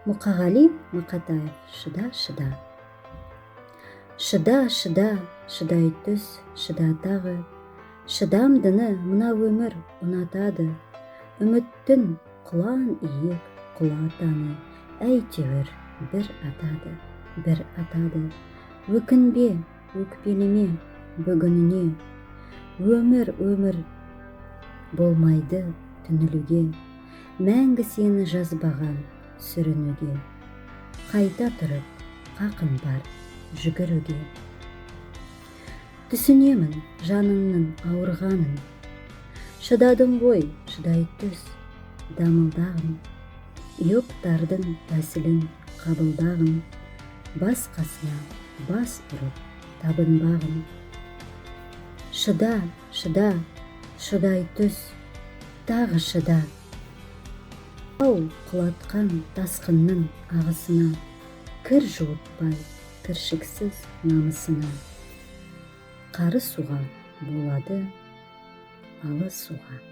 Мұқағали Мақатаев, шыда. Шыда, шыдай түс, шыда тағы. Шыдамдыны мына өмір ұнатады. Үміттің құлан иек, құла таны, әйтеуір бір атады. Өкінбе, өкпелеме бүгініне. Өмір болмайды түнілуге. Мәңгі сені жазбаған сүрінуге. Қайта тұрып, қақын бар жүгіруге. Түсінемін жаныңның ауырғанын. Шыдадың ғой, шыдай түс, дамылдағын. Йоқтардың тәсілін қабылдағын. Басқасына бас ұрып табынбағын. Шыда, шыдай түс, тағы шыда. Ау құлатқан тасқынның ағысына, кір жуытпай кіршіксіз намысына. Қары суға болады, алыс суға.